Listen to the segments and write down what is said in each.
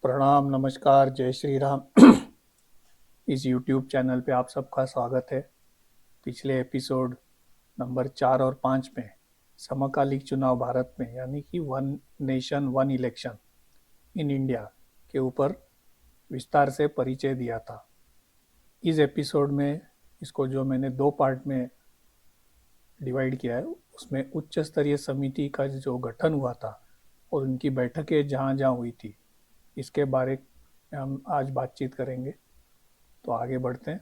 प्रणाम, नमस्कार, जय श्री राम। इस YouTube चैनल पे आप सबका स्वागत है। पिछले एपिसोड नंबर 4 और 5 में समकालिक चुनाव भारत में यानी कि one nation one election in India के ऊपर विस्तार से परिचय दिया था। इस एपिसोड में इसको जो मैंने 2 पार्ट में डिवाइड किया है, उसमें उच्च स्तरीय समिति का जो गठन हुआ था और उनकी बैठकें जहाँ जहाँ हुई थी, इसके बारे में हम आज बातचीत करेंगे। तो आगे बढ़ते हैं।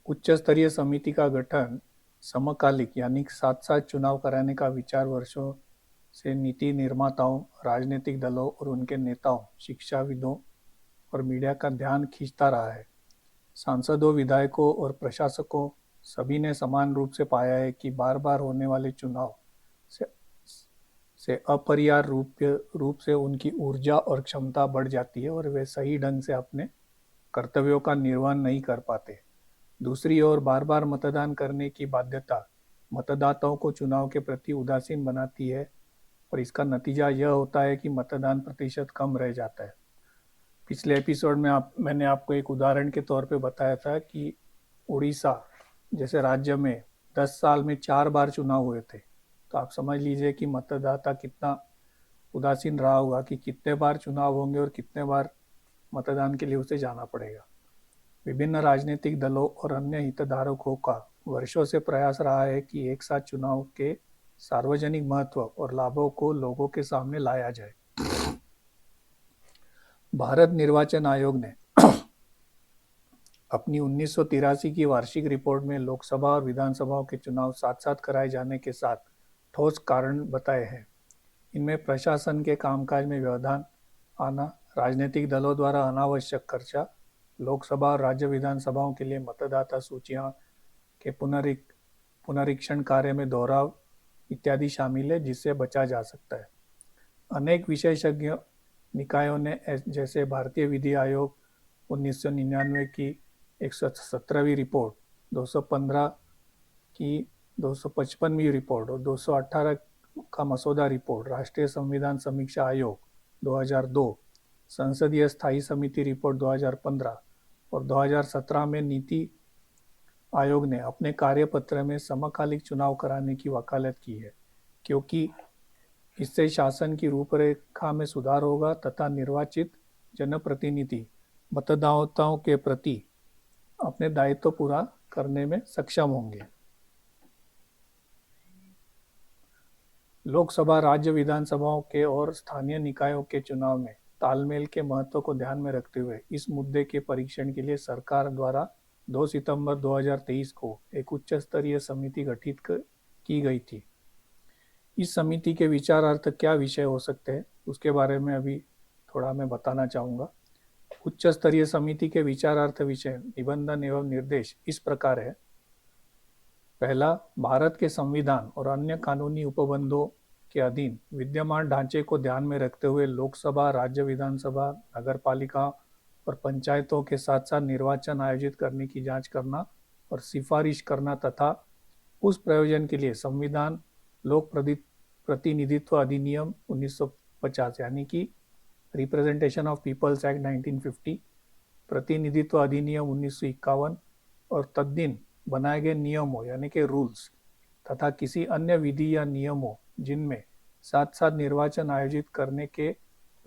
उच्च स्तरीय समिति का गठन समकालिक यानी साथ साथ चुनाव कराने का विचार वर्षों से नीति निर्माताओं, राजनीतिक दलों और उनके नेताओं, शिक्षाविदों और मीडिया का ध्यान खींचता रहा है। सांसदों, विधायकों और प्रशासकों सभी ने समान रूप से पाया है कि बार बार होने वाले चुनाव से अपरिहार्य रूप से उनकी ऊर्जा और क्षमता बढ़ जाती है और वे सही ढंग से अपने कर्तव्यों का निर्वहन नहीं कर पाते। दूसरी ओर बार बार मतदान करने की बाध्यता मतदाताओं को चुनाव के प्रति उदासीन बनाती है और इसका नतीजा यह होता है कि मतदान प्रतिशत कम रह जाता है। पिछले एपिसोड में मैंने आपको एक उदाहरण के तौर पे बताया था कि उड़ीसा जैसे राज्य में 10 साल में 4 बार चुनाव हुए थे। तो आप समझ लीजिए कि मतदाता कितना उदासीन रहा होगा कि कितने बार चुनाव होंगे और कितने बार मतदान के लिए उसे जाना पड़ेगा। विभिन्न राजनीतिक दलों और अन्य हितधारकों का वर्षों से प्रयास रहा है कि एक साथ चुनाव के सार्वजनिक महत्व और लाभों को लोगों के सामने लाया जाए। भारत निर्वाचन आयोग ने अपनी 1983 की वार्षिक रिपोर्ट में लोकसभा और विधानसभाओं के चुनाव साथ साथ कराए जाने के साथ ठोस कारण बताए हैं। इनमें प्रशासन के कामकाज में व्यवधान आना, राजनीतिक दलों द्वारा अनावश्यक खर्चा, लोकसभा और राज्य विधानसभाओं के लिए मतदाता सूचियां के पुनरीक्षण कार्य में दोहराव इत्यादि शामिल है, जिससे बचा जा सकता है। अनेक विशेषज्ञ निकायों ने जैसे भारतीय विधि आयोग 1999 की 117वीं रिपोर्ट, 215 की 255वीं रिपोर्ट और 218 का मसौदा रिपोर्ट, राष्ट्रीय संविधान समीक्षा आयोग 2002, संसदीय स्थायी समिति रिपोर्ट 2015 और 2017 में नीति आयोग ने अपने कार्यपत्र में समकालिक चुनाव कराने की वकालत की है, क्योंकि इससे शासन की रूपरेखा में सुधार होगा तथा निर्वाचित जनप्रतिनिधि मतदाताओं के प्रति अपने दायित्व पूरा करने में सक्षम होंगे। लोकसभा, राज्य विधानसभाओं के और स्थानीय निकायों के चुनाव में तालमेल के महत्व को ध्यान में रखते हुए इस मुद्दे के परीक्षण के लिए सरकार द्वारा 2 सितंबर 2023 को एक उच्च स्तरीय समिति गठित की गई थी। इस समिति के विचारार्थ क्या विषय हो सकते हैं, उसके बारे में अभी थोड़ा मैं बताना चाहूँगा। उच्च स्तरीय समिति के विचारार्थ विषय, निबंधन एवं निर्देश इस प्रकार है। पहला, भारत के संविधान और अन्य कानूनी उपबंधों के अधीन विद्यमान ढांचे को ध्यान में रखते हुए लोकसभा, राज्य विधानसभा, नगरपालिका और पंचायतों के साथ साथ निर्वाचन आयोजित करने की जांच करना और सिफारिश करना तथा उस प्रयोजन के लिए संविधान लोक प्रतिनिधित्व अधिनियम 1950 यानी कि रिप्रेजेंटेशन ऑफ पीपल्स एक्ट 1950, प्रतिनिधित्व अधिनियम 1951 और तद्दिन बनाए गए नियमों यानी कि रूल्स तथा किसी अन्य विधि या नियमों जिनमें साथ साथ निर्वाचन आयोजित करने के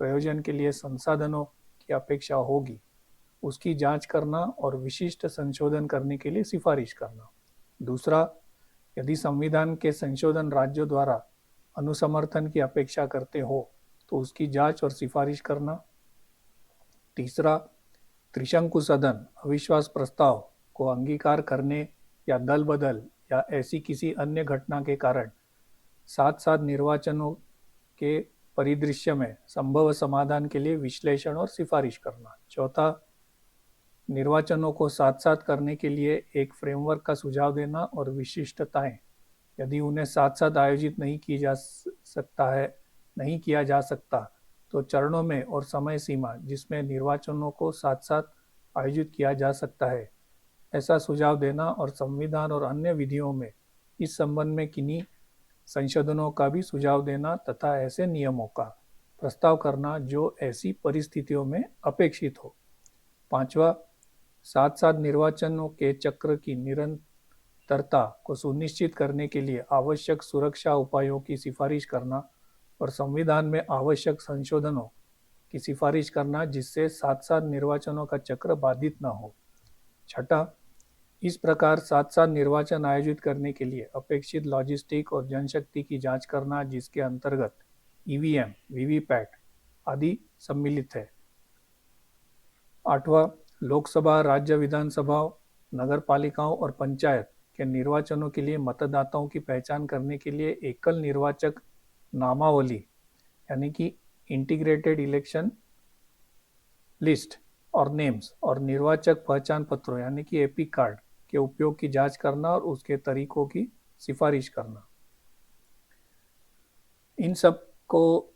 प्रयोजन के लिए संसाधनों की अपेक्षा होगी, उसकी जांच करना और विशिष्ट संशोधन करने के लिए सिफारिश करना। दूसरा, यदि संविधान के संशोधन राज्यों द्वारा अनुसमर्थन की अपेक्षा करते हो तो उसकी जांच और सिफारिश करना। तीसरा, त्रिशंकु सदन अविश्वास प्रस्ताव को अंगीकार करने या दल बदल या ऐसी किसी अन्य घटना के कारण साथ साथ निर्वाचनों के परिदृश्य में संभव समाधान के लिए विश्लेषण और सिफारिश करना। चौथा, निर्वाचनों को साथ साथ करने के लिए एक फ्रेमवर्क का सुझाव देना और विशिष्टताएं, यदि उन्हें साथ साथ आयोजित नहीं किया जा सकता तो चरणों में और समय सीमा जिसमें निर्वाचनों को साथ साथ आयोजित किया जा सकता है, ऐसा सुझाव देना और संविधान और अन्य विधियों में इस संबंध में किन्हीं संशोधनों का भी सुझाव देना तथा ऐसे नियमों का प्रस्ताव करना जो ऐसी परिस्थितियों में अपेक्षित हो। पांचवा, साथ साथ निर्वाचनों के चक्र की निरंतरता को सुनिश्चित करने के लिए आवश्यक सुरक्षा उपायों की सिफारिश करना और संविधान में आवश्यक संशोधनों की सिफारिश करना जिससे साथ साथ निर्वाचनों का चक्र बाधित न हो। छठा, इस प्रकार साथ साथ निर्वाचन आयोजित करने के लिए अपेक्षित लॉजिस्टिक और जनशक्ति की जांच करना जिसके अंतर्गत ईवीएम, वीवीपैट आदि सम्मिलित है। आठवां, लोकसभा, राज्य विधानसभाओं, नगर पालिकाओं और पंचायत के निर्वाचनों के लिए मतदाताओं की पहचान करने के लिए एकल निर्वाचक नामावली यानी कि इंटीग्रेटेड इलेक्शन लिस्ट और नेम्स और निर्वाचक पहचान पत्रों यानी कि एपी कार्ड के उपयोग की जांच करना और उसके तरीकों की सिफारिश करना। इन सब को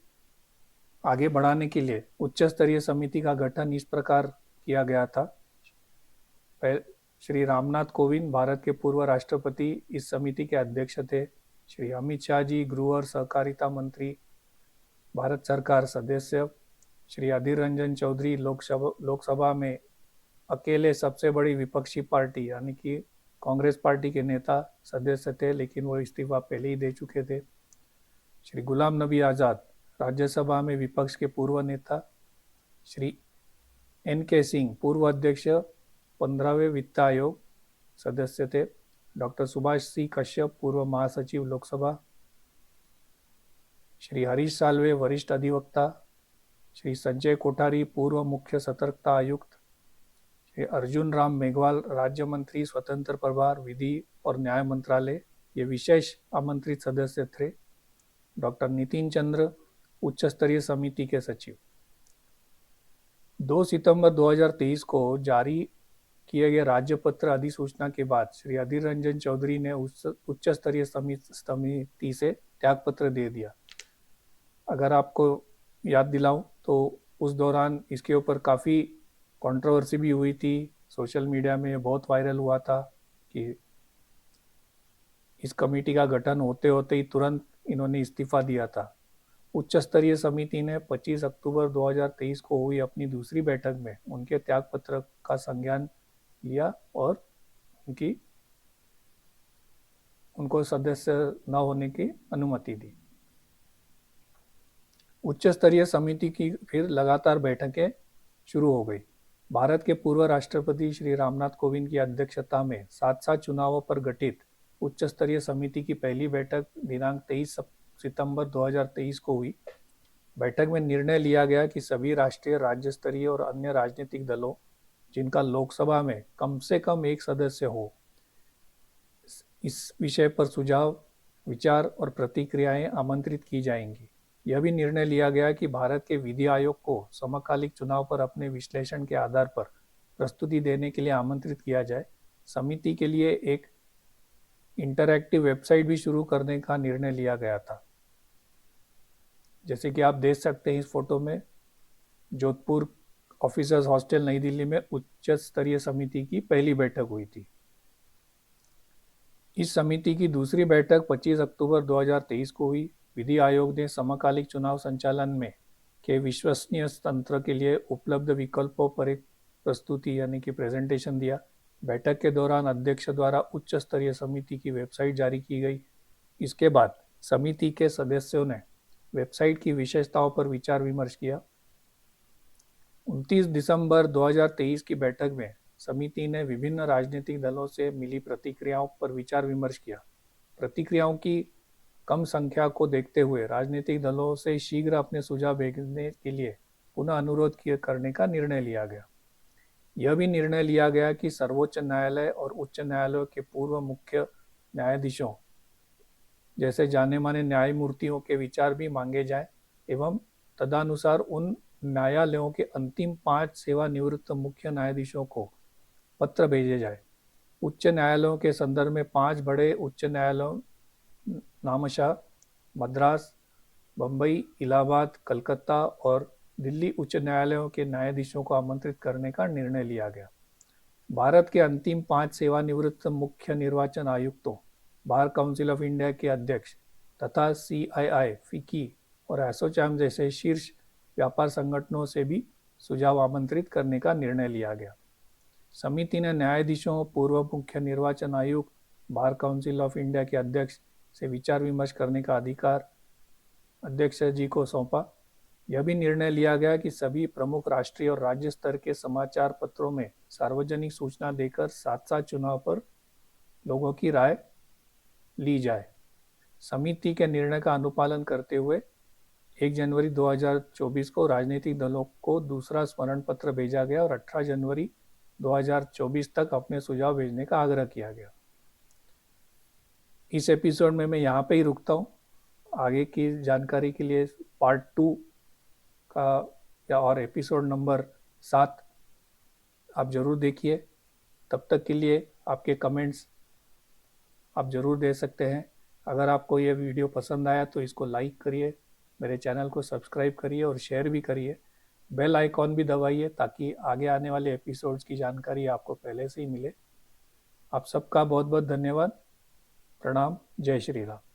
आगे बढ़ाने के लिए उच्च स्तरीय समिति का गठन इस प्रकार किया गया था। श्री रामनाथ कोविंद, भारत के पूर्व राष्ट्रपति, इस समिति के अध्यक्ष थे। श्री अमित शाह जी, गृह और सहकारिता मंत्री, भारत सरकार सदस्य। श्री अधीर रंजन चौधरी, लोकसभा में अकेले सबसे बड़ी विपक्षी पार्टी यानी कि कांग्रेस पार्टी के नेता सदस्य थे, लेकिन वो इस्तीफा पहले ही दे चुके थे। श्री गुलाम नबी आज़ाद, राज्यसभा में विपक्ष के पूर्व नेता। श्री NK सिंह, पूर्व अध्यक्ष, 15वें वित्त आयोग सदस्य थे। डॉक्टर सुभाष सी कश्यप, पूर्व महासचिव लोकसभा। श्री हरीश साल्वे, वरिष्ठ अधिवक्ता। श्री संजय कोठारी, पूर्व मुख्य सतर्कता आयुक्त। श्री अर्जुन राम मेघवाल, राज्य मंत्री, स्वतंत्र प्रभार, विधि और न्याय मंत्रालय, ये विशेष आमंत्रित सदस्य थे। डॉक्टर नितिन चंद्र, उच्च स्तरीय समिति के सचिव। 2 सितंबर 2023 को जारी किए गए राज्यपत्र अधिसूचना के बाद श्री अधीर रंजन चौधरी ने उच्च स्तरीय समिति से त्यागपत्र दे दिया। अगर आपको याद दिलाऊं तो उस दौरान इसके ऊपर काफ़ी कंट्रोवर्सी भी हुई थी, सोशल मीडिया में बहुत वायरल हुआ था कि इस कमेटी का गठन होते होते ही तुरंत इन्होंने इस्तीफा दिया था। उच्च स्तरीय समिति ने 25 अक्टूबर 2023 को हुई अपनी दूसरी बैठक में उनके त्यागपत्र का संज्ञान लिया और उनको सदस्य न होने की अनुमति दी। उच्च स्तरीय समिति की फिर लगातार बैठकें शुरू हो गई। भारत के पूर्व राष्ट्रपति श्री रामनाथ कोविंद की अध्यक्षता में साथ साथ चुनावों पर गठित उच्च स्तरीय समिति की पहली बैठक दिनांक 23 सितंबर 2023 को हुई। बैठक में निर्णय लिया गया कि सभी राष्ट्रीय, राज्य स्तरीय और अन्य राजनीतिक दलों जिनका लोकसभा में कम से कम एक सदस्य हो, इस विषय पर सुझाव, विचार और प्रतिक्रियाएं आमंत्रित की जाएंगी। यह भी निर्णय लिया गया कि भारत के विधि आयोग को समकालिक चुनाव पर अपने विश्लेषण के आधार पर प्रस्तुति देने के लिए आमंत्रित किया जाए। समिति के लिए एक इंटरैक्टिव वेबसाइट भी शुरू करने का निर्णय लिया गया था। जैसे कि आप देख सकते हैं इस फोटो में, जोधपुर ऑफिसर्स हॉस्टल नई दिल्ली में उच्च स्तरीय समिति की पहली बैठक हुई थी। इस समिति की दूसरी बैठक 25 अक्टूबर 2023 को हुई। विधि आयोग ने समकालिक चुनाव संचालन में के विश्वसनीय तंत्र के लिए उपलब्ध विकल्पों पर एक प्रस्तुति यानी कि प्रेजेंटेशन दिया। बैठक के दौरान अध्यक्ष द्वारा उच्च स्तरीय समिति की वेबसाइट जारी की गई। इसके बाद समिति के सदस्यों ने वेबसाइट की विशेषताओं पर विचार विमर्श किया। 29 दिसंबर 2023 की बैठक में समिति ने विभिन्न राजनीतिक दलों से मिली प्रतिक्रियाओं पर विचार विमर्श किया। प्रतिक्रियाओं की कम संख्या को देखते हुए राजनीतिक दलों से शीघ्र अपने सुझाव भेजने के लिए पुनः अनुरोध करने का निर्णय लिया गया। यह भी निर्णय लिया गया कि सर्वोच्च न्यायालय और उच्च न्यायालय के पूर्व मुख्य न्यायाधीशों जैसे जाने माने न्यायमूर्तियों के विचार भी मांगे जाए एवं तदनुसार उन न्यायालयों के अंतिम 5 सेवानिवृत्त मुख्य न्यायाधीशों को पत्र भेजे जाए। उच्च न्यायालयों के संदर्भ में 5 बड़े उच्च न्यायालयों नामशः मद्रास, बम्बई, इलाहाबाद, कलकत्ता और दिल्ली उच्च न्यायालयों के न्यायाधीशों को आमंत्रित करने का निर्णय लिया गया। भारत के अंतिम 5 सेवानिवृत्त मुख्य निर्वाचन आयुक्तों, बार काउंसिल ऑफ इंडिया के अध्यक्ष तथा CII, फिकी और एसोचैम जैसे शीर्ष व्यापार संगठनों से भी सुझाव आमंत्रित करने का निर्णय लिया गया। समिति ने न्यायाधीशों, पूर्व मुख्य निर्वाचन आयुक्त, बार काउंसिल ऑफ इंडिया के अध्यक्ष से विचार विमर्श करने का अधिकार अध्यक्ष जी को सौंपा। यह भी निर्णय लिया गया कि सभी प्रमुख राष्ट्रीय और राज्य स्तर के समाचार पत्रों में सार्वजनिक सूचना देकर साथ साथ चुनाव पर लोगों की राय ली जाए। समिति के निर्णय का अनुपालन करते हुए 1 जनवरी 2024 को राजनीतिक दलों को दूसरा स्मरण पत्र भेजा गया और 18 जनवरी 2024 तक अपने सुझाव भेजने का आग्रह किया गया। इस एपिसोड में मैं यहाँ पे ही रुकता हूँ। आगे की जानकारी के लिए पार्ट 2 का या और एपिसोड नंबर 7 आप ज़रूर देखिए। तब तक के लिए आपके कमेंट्स आप ज़रूर दे सकते हैं। अगर आपको ये वीडियो पसंद आया तो इसको लाइक करिए, मेरे चैनल को सब्सक्राइब करिए और शेयर भी करिए। बेल आइकॉन भी दबाइए ताकि आगे आने वाले एपिसोड्स की जानकारी आपको पहले से ही मिले। आप सबका बहुत बहुत धन्यवाद। प्रणाम। जय श्री राम।